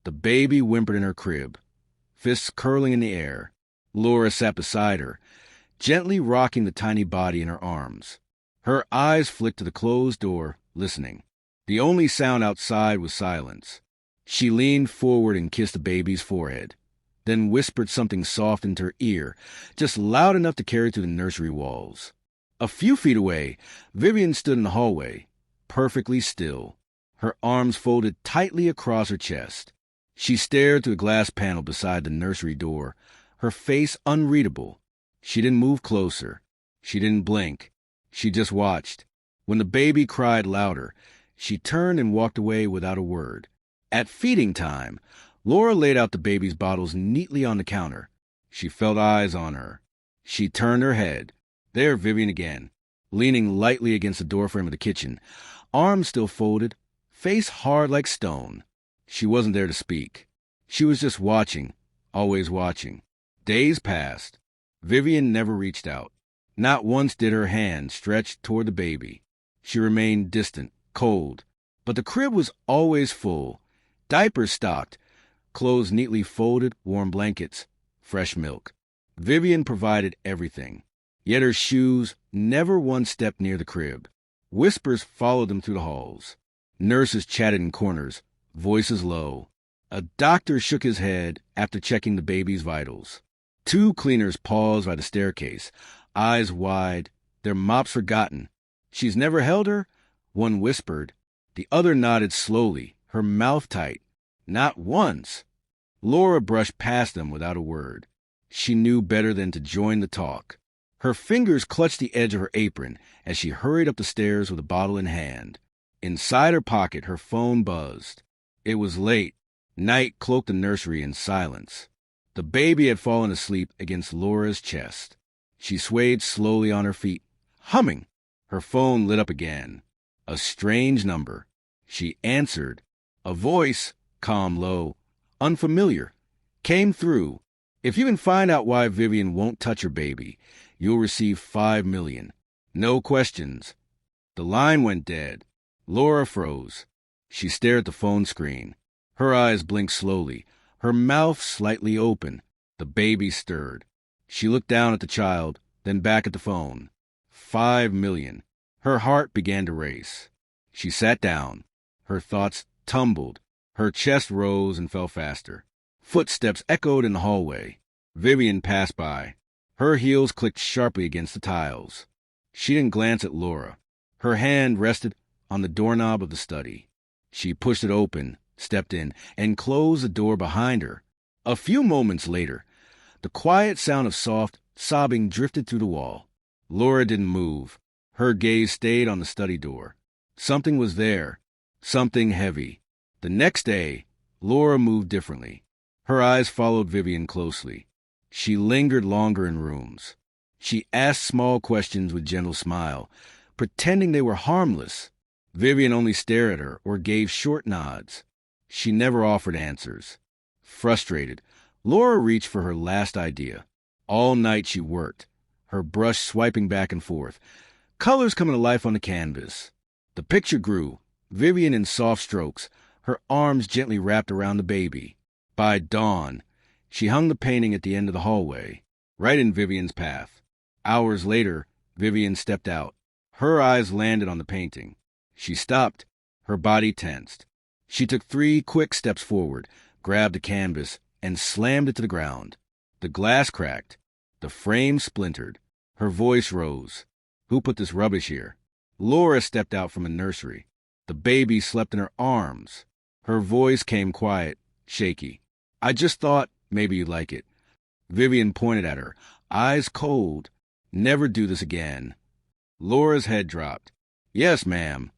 The baby whimpered in her crib, fists curling in the air. Laura sat beside her, gently rocking the tiny body in her arms. Her eyes flicked to the closed door, listening. The only sound outside was silence. She leaned forward and kissed the baby's forehead, then whispered something soft into her ear, just loud enough to carry through the nursery walls. A few feet away, Vivian stood in the hallway, perfectly still, her arms folded tightly across her chest. She stared through the glass panel beside the nursery door, her face unreadable. She didn't move closer. She didn't blink. She just watched. When the baby cried louder, she turned and walked away without a word. At feeding time, Laura laid out the baby's bottles neatly on the counter. She felt eyes on her. She turned her head. There Vivian again, leaning lightly against the doorframe of the kitchen, arms still folded, face hard like stone. She wasn't there to speak. She was just watching, always watching. Days passed. Vivian never reached out. Not once did her hand stretch toward the baby. She remained distant, cold. But the crib was always full. Diapers stocked, clothes neatly folded, warm blankets, fresh milk. Vivian provided everything. Yet her shoes never once stepped near the crib. Whispers followed them through the halls. Nurses chatted in corners, voices low. A doctor shook his head after checking the baby's vitals. 2 cleaners paused by the staircase, eyes wide, their mops forgotten. "She's never held her?" One whispered. The other nodded slowly, her mouth tight. "Not once." Laura brushed past them without a word. She knew better than to join the talk. Her fingers clutched the edge of her apron as she hurried up the stairs with a bottle in hand. Inside her pocket, her phone buzzed. It was late. Night cloaked the nursery in silence. The baby had fallen asleep against Laura's chest. She swayed slowly on her feet, humming. Her phone lit up again. A strange number. She answered. A voice, calm, low, unfamiliar, came through. "If you can find out why Vivian won't touch her baby, you'll receive $5 million. No questions." The line went dead. Laura froze. She stared at the phone screen. Her eyes blinked slowly, her mouth slightly open. The baby stirred. She looked down at the child, then back at the phone. $5 million. Her heart began to race. She sat down. Her thoughts tumbled. Her chest rose and fell faster. Footsteps echoed in the hallway. Vivian passed by. Her heels clicked sharply against the tiles. She didn't glance at Laura. Her hand rested on the doorknob of the study. She pushed it open, stepped in, and closed the door behind her. A few moments later, the quiet sound of soft sobbing drifted through the wall. Laura didn't move. Her gaze stayed on the study door. Something was there, something heavy. The next day, Laura moved differently. Her eyes followed Vivian closely. She lingered longer in rooms. She asked small questions with gentle smile, pretending they were harmless. Vivian only stared at her or gave short nods. She never offered answers. Frustrated, Laura reached for her last idea. All night she worked, her brush swiping back and forth, colors coming to life on the canvas. The picture grew, Vivian in soft strokes, her arms gently wrapped around the baby. By dawn, she hung the painting at the end of the hallway, right in Vivian's path. Hours later, Vivian stepped out. Her eyes landed on the painting. She stopped, her body tensed. She took 3 quick steps forward, grabbed the canvas, and slammed it to the ground. The glass cracked. The frame splintered. Her voice rose. "Who put this rubbish here?" Laura stepped out from a nursery. The baby slept in her arms. Her voice came quiet, shaky. "I just thought maybe you'd like it." Vivian pointed at her, eyes cold. "Never do this again." Laura's head dropped. "Yes, ma'am."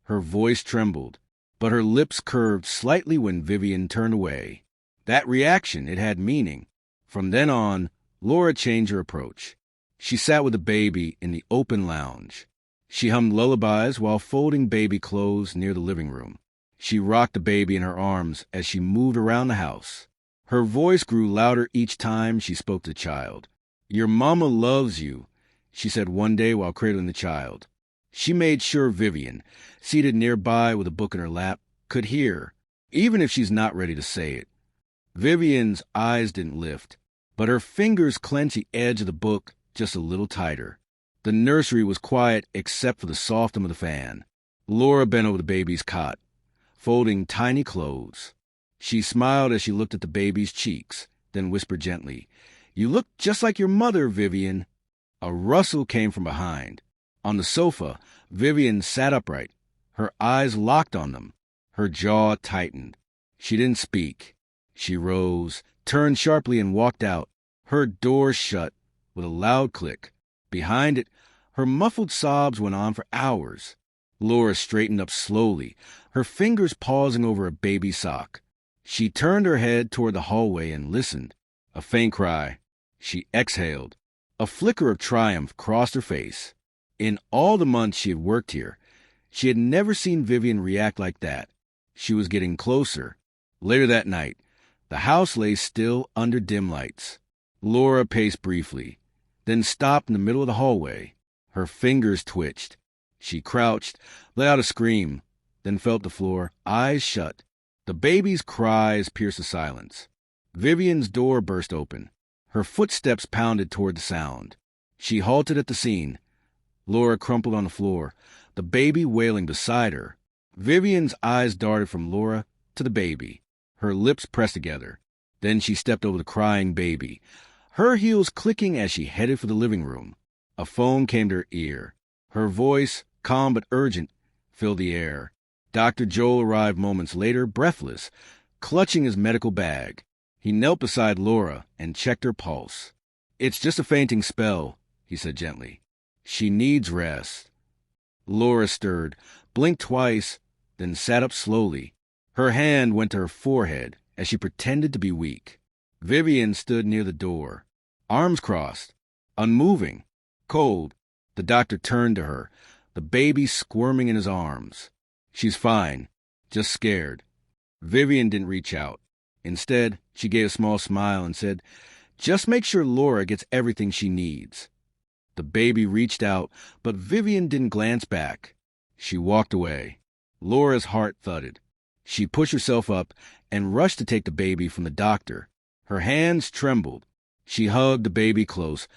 Her voice trembled, but her lips curved slightly when Vivian turned away. That reaction, it had meaning. From then on, Laura changed her approach. She sat with the baby in the open lounge. She hummed lullabies while folding baby clothes near the living room. She rocked the baby in her arms as she moved around the house. Her voice grew louder each time she spoke to the child. "Your mama loves you," she said one day while cradling the child. She made sure Vivian, seated nearby with a book in her lap, could hear. even if she's not ready to say it. Vivian's eyes didn't lift, but her fingers clenched the edge of the book just a little tighter. The nursery was quiet except for the soft hum of the fan. Laura bent over the baby's cot, folding tiny clothes. She smiled as she looked at the baby's cheeks, then whispered gently, "You look just like your mother, Vivian." A rustle came from behind. On the sofa, Vivian sat upright, her eyes locked on them. Her jaw tightened. She didn't speak. She rose, turned sharply, and walked out. Her door shut with a loud click. Behind it, her muffled sobs went on for hours. Laura straightened up slowly, her fingers pausing over a baby sock. She turned her head toward the hallway and listened. A faint cry. She exhaled. A flicker of triumph crossed her face. In all the months she had worked here, she had never seen Vivian react like that. She was getting closer. Later that night, the house lay still under dim lights. Laura paced briefly, then stopped in the middle of the hallway. Her fingers twitched. She crouched, let out a scream, then felt the floor, eyes shut. The baby's cries pierced the silence. Vivian's door burst open. Her footsteps pounded toward the sound. She halted at the scene. Laura crumpled on the floor, the baby wailing beside her. Vivian's eyes darted from Laura to the baby. Her lips pressed together. Then she stepped over the crying baby, her heels clicking as she headed for the living room. A phone came to her ear. Her voice, calm but urgent, filled the air. Dr. Joel arrived moments later, breathless, clutching his medical bag. He knelt beside Laura and checked her pulse. "It's just a fainting spell," he said gently. "She needs rest." Laura stirred, blinked twice, then sat up slowly. Her hand went to her forehead as she pretended to be weak. Vivian stood near the door, arms crossed, unmoving, cold. The doctor turned to her, the baby squirming in his arms. "She's fine, just scared." Vivian didn't reach out. Instead, she gave a small smile and said, "Just make sure Laura gets everything she needs." The baby reached out, but Vivian didn't glance back. She walked away. Laura's heart thudded. She pushed herself up and rushed to take the baby from the doctor. Her hands trembled. She hugged the baby close,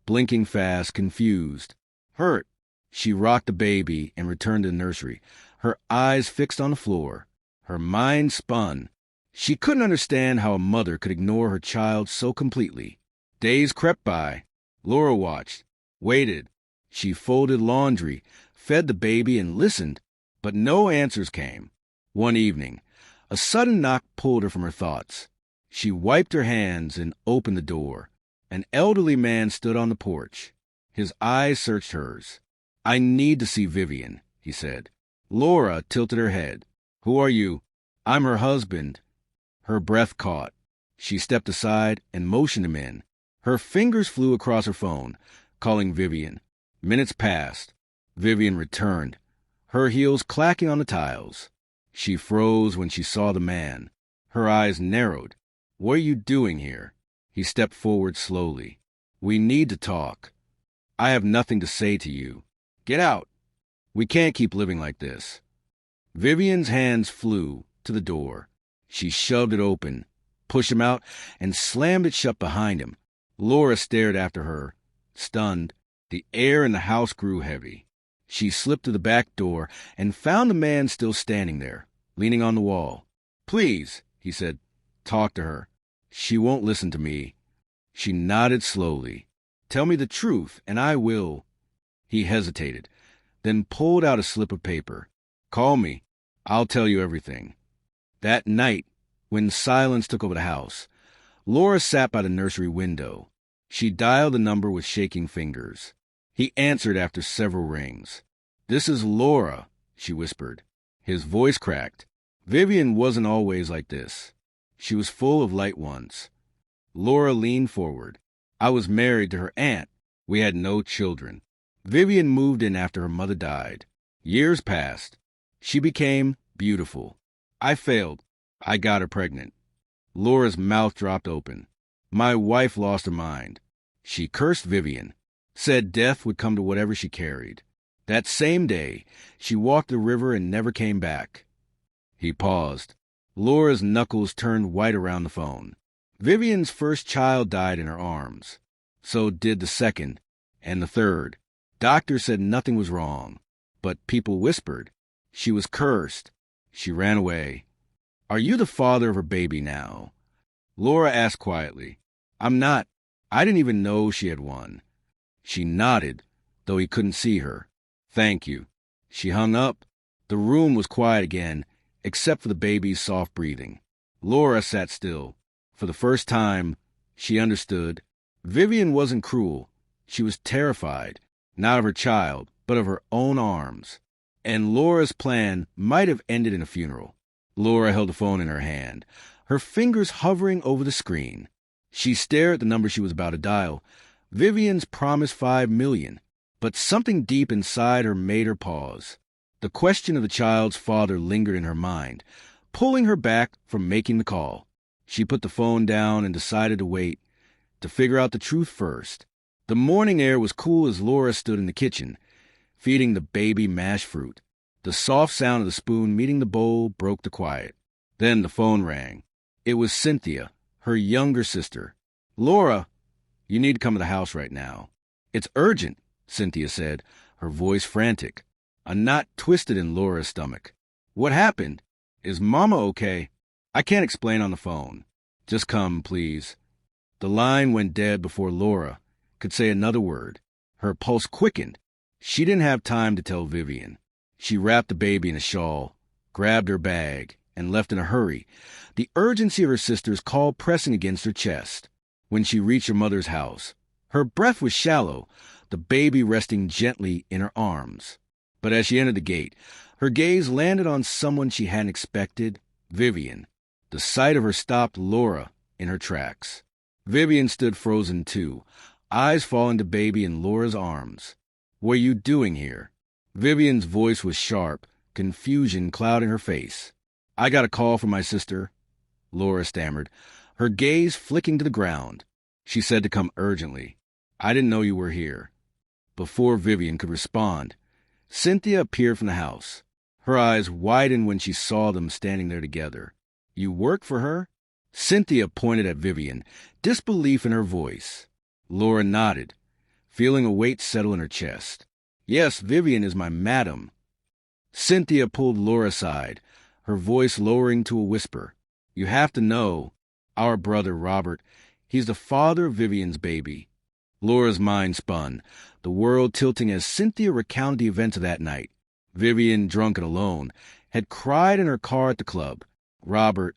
blinking fast, confused. Hurt. She rocked the baby and returned to the nursery, her eyes fixed on the floor. Her mind spun. She couldn't understand how a mother could ignore her child so completely. Days crept by. Laura watched, waited. She folded laundry, fed the baby, and listened, but no answers came. One evening, a sudden knock pulled her from her thoughts. She wiped her hands and opened the door. An elderly man stood on the porch. His eyes searched hers. "I need to see Vivian," he said. Laura tilted her head. "Who are you?" "I'm her husband." Her breath caught. She stepped aside and motioned him in. Her fingers flew across her phone, calling Vivian. Minutes passed. Vivian returned, her heels clacking on the tiles. She froze when she saw the man. Her eyes narrowed. "What are you doing here?" He stepped forward slowly. "We need to talk. I have nothing to say to you. Get out. We can't keep living like this." Vivian's hands flew to the door. She shoved it open, pushed him out, and slammed it shut behind him. Laura stared after her, stunned. The air in the house grew heavy. She slipped to the back door and found the man still standing there, leaning on the wall. "Please," he said, "talk to her. She won't listen to me." She nodded slowly. "Tell me the truth, and I will." He hesitated, then pulled out a slip of paper. "Call me. I'll tell you everything." That night, when silence took over the house, Laura sat by the nursery window. She dialed the number with shaking fingers. He answered after several rings. "This is Laura," she whispered. His voice cracked. Vivian wasn't always like this. She was full of light once. Laura leaned forward. "I was married to her aunt. We had no children. Vivian moved in after her mother died. Years passed. She became beautiful. I failed. I got her pregnant." Laura's mouth dropped open. "My wife lost her mind. She cursed Vivian, said death would come to whatever she carried. That same day, she walked the river and never came back." He paused. Laura's knuckles turned white around the phone. Vivian's first child died in her arms. So did the second and the third. Doctors said nothing was wrong, but people whispered. She was cursed. She ran away. Are you the father of her baby now? Laura asked quietly. I'm not. I didn't even know she had one. She nodded, though he couldn't see her. Thank you. She hung up. The room was quiet again, except for the baby's soft breathing. Laura sat still. For the first time, she understood. Vivian wasn't cruel. She was terrified, not of her child, but of her own arms. And Laura's plan might have ended in a funeral. Laura held the phone in her hand, her fingers hovering over the screen. She stared at the number she was about to dial. Vivian's promised $5 million. But something deep inside her made her pause. The question of the child's father lingered in her mind, pulling her back from making the call. She put the phone down and decided to wait, to figure out the truth first. The morning air was cool as Laura stood in the kitchen, feeding the baby mashed fruit. The soft sound of the spoon meeting the bowl broke the quiet. Then the phone rang. It was Cynthia, her younger sister. Laura, you need to come to the house right now. It's urgent, Cynthia said, her voice frantic. A knot twisted in Laura's stomach. What happened? Is Mama okay? I can't explain on the phone. Just come, please. The line went dead before Laura could say another word. Her pulse quickened. She didn't have time to tell Vivian. She wrapped the baby in a shawl, grabbed her bag, and left in a hurry, the urgency of her sister's call pressing against her chest. When she reached her mother's house, her breath was shallow, the baby resting gently in her arms. But as she entered the gate, her gaze landed on someone she hadn't expected, Vivian. The sight of her stopped Laura in her tracks. Vivian stood frozen too, eyes falling to baby in Laura's arms. What are you doing here? Vivian's voice was sharp, confusion clouding her face. I got a call from my sister, Laura stammered, her gaze flicking to the ground. She said to come urgently. I didn't know you were here. Before Vivian could respond, Cynthia appeared from the house. Her eyes widened when she saw them standing there together. You work for her? Cynthia pointed at Vivian, disbelief in her voice. Laura nodded, feeling a weight settle in her chest. Yes, Vivian is my madam. Cynthia pulled Laura aside, her voice lowering to a whisper. You have to know, our brother Robert, he's the father of Vivian's baby. Laura's mind spun, the world tilting as Cynthia recounted the events of that night. Vivian, drunk and alone, had cried in her car at the club. Robert,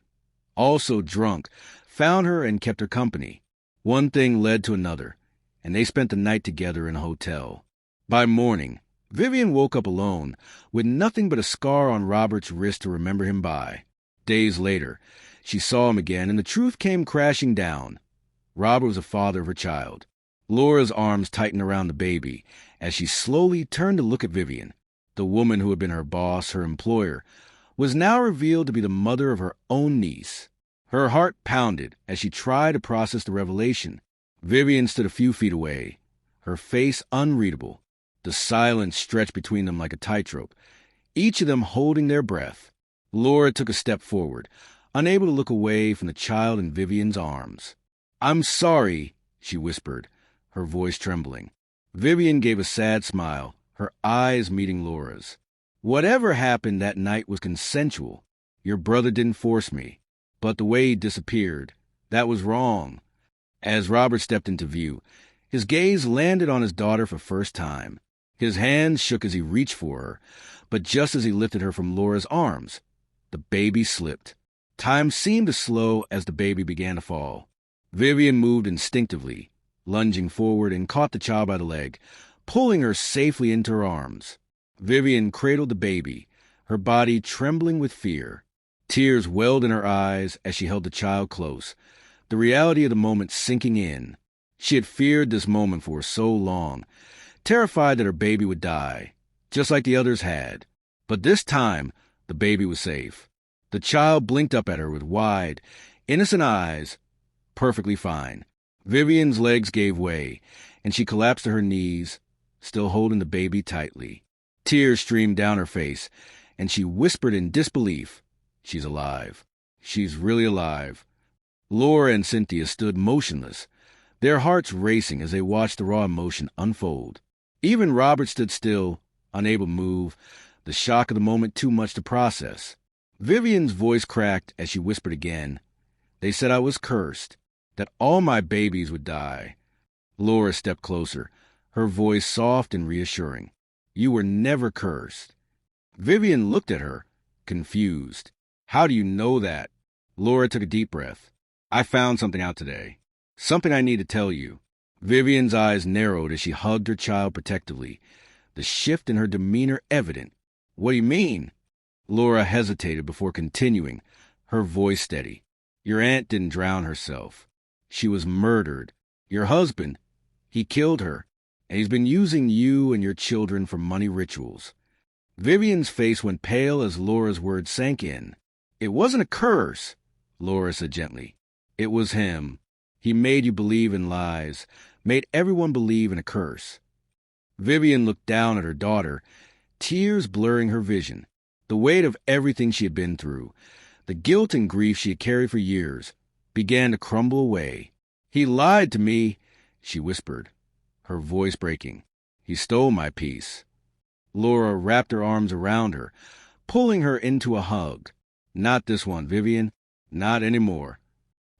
also drunk, found her and kept her company. One thing led to another, and they spent the night together in a hotel. By morning, Vivian woke up alone, with nothing but a scar on Robert's wrist to remember him by. Days later, she saw him again, and the truth came crashing down. Robert was the father of her child. Laura's arms tightened around the baby as she slowly turned to look at Vivian. The woman who had been her boss, her employer, was now revealed to be the mother of her own niece. Her heart pounded as she tried to process the revelation. Vivian stood a few feet away, her face unreadable. The silence stretched between them like a tightrope, each of them holding their breath. Laura took a step forward, unable to look away from the child in Vivian's arms. I'm sorry, she whispered, her voice trembling. Vivian gave a sad smile, her eyes meeting Laura's. Whatever happened that night was consensual. Your brother didn't force me. But the way he disappeared, that was wrong. As Robert stepped into view, his gaze landed on his daughter for the first time. His hands shook as he reached for her, but just as he lifted her from Laura's arms, the baby slipped. Time seemed to slow as the baby began to fall. Vivian moved instinctively, lunging forward and caught the child by the leg, pulling her safely into her arms. Vivian cradled the baby, her body trembling with fear. Tears welled in her eyes as she held the child close, the reality of the moment sinking in. She had feared this moment for so long, terrified that her baby would die, just like the others had. But this time, the baby was safe. The child blinked up at her with wide, innocent eyes, perfectly fine. Vivian's legs gave way, and she collapsed to her knees, still holding the baby tightly. Tears streamed down her face, and she whispered in disbelief, She's alive. She's really alive. Laura and Cynthia stood motionless, their hearts racing as they watched the raw emotion unfold. Even Robert stood still, unable to move, the shock of the moment too much to process. Vivian's voice cracked as she whispered again. They said I was cursed, that all my babies would die. Laura stepped closer, her voice soft and reassuring. You were never cursed. Vivian looked at her, confused. How do you know that? Laura took a deep breath. I found something out today. Something I need to tell you. Vivian's eyes narrowed as she hugged her child protectively, the shift in her demeanor evident. What do you mean? Laura hesitated before continuing, her voice steady. Your aunt didn't drown herself. She was murdered. Your husband, he killed her, and he's been using you and your children for money rituals. Vivian's face went pale as Laura's words sank in. It wasn't a curse, Laura said gently. It was him. He made you believe in lies, made everyone believe in a curse. Vivian looked down at her daughter, tears blurring her vision. The weight of everything she had been through, the guilt and grief she had carried for years, began to crumble away. He lied to me, she whispered, her voice breaking. He stole my peace. Laura wrapped her arms around her, pulling her into a hug. Not this one, Vivian. Not anymore.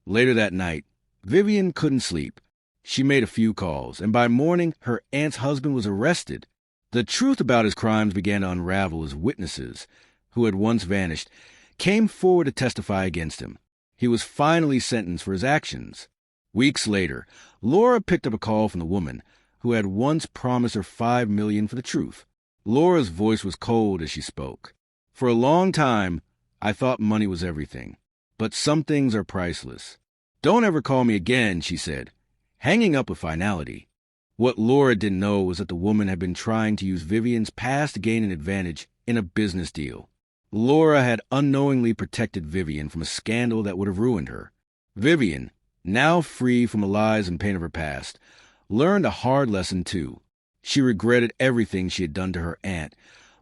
Later that night, Vivian couldn't sleep. She made a few calls, and by morning, her aunt's husband was arrested. The truth about his crimes began to unravel as witnesses, who had once vanished, came forward to testify against him. He was finally sentenced for his actions. Weeks later, Laura picked up a call from the woman who had once promised her $5 million for the truth. Laura's voice was cold as she spoke. For a long time, I thought money was everything, but some things are priceless. Don't ever call me again, she said, hanging up with finality. What Laura didn't know was that the woman had been trying to use Vivian's past to gain an advantage in a business deal. Laura had unknowingly protected Vivian from a scandal that would have ruined her. Vivian, now free from the lies and pain of her past, learned a hard lesson too. She regretted everything she had done to her aunt,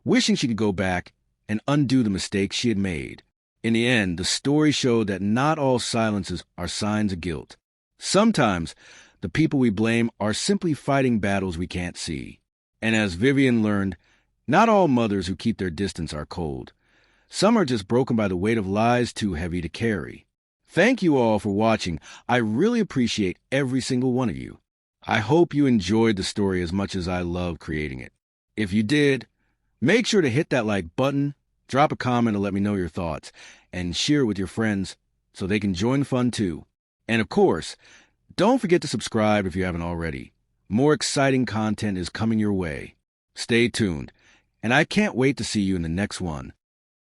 wishing she could go back and undo the mistakes she had made. In the end, the story showed that not all silences are signs of guilt. Sometimes, the people we blame are simply fighting battles we can't see. And as Vivian learned, not all mothers who keep their distance are cold. Some are just broken by the weight of lies too heavy to carry. Thank you all for watching. I really appreciate every single one of you. I hope you enjoyed the story as much as I loved creating it. If you did, make sure to hit that like button, drop a comment to let me know your thoughts, and share it with your friends so they can join the fun too. And of course, don't forget to subscribe if you haven't already. More exciting content is coming your way. Stay tuned, and I can't wait to see you in the next one.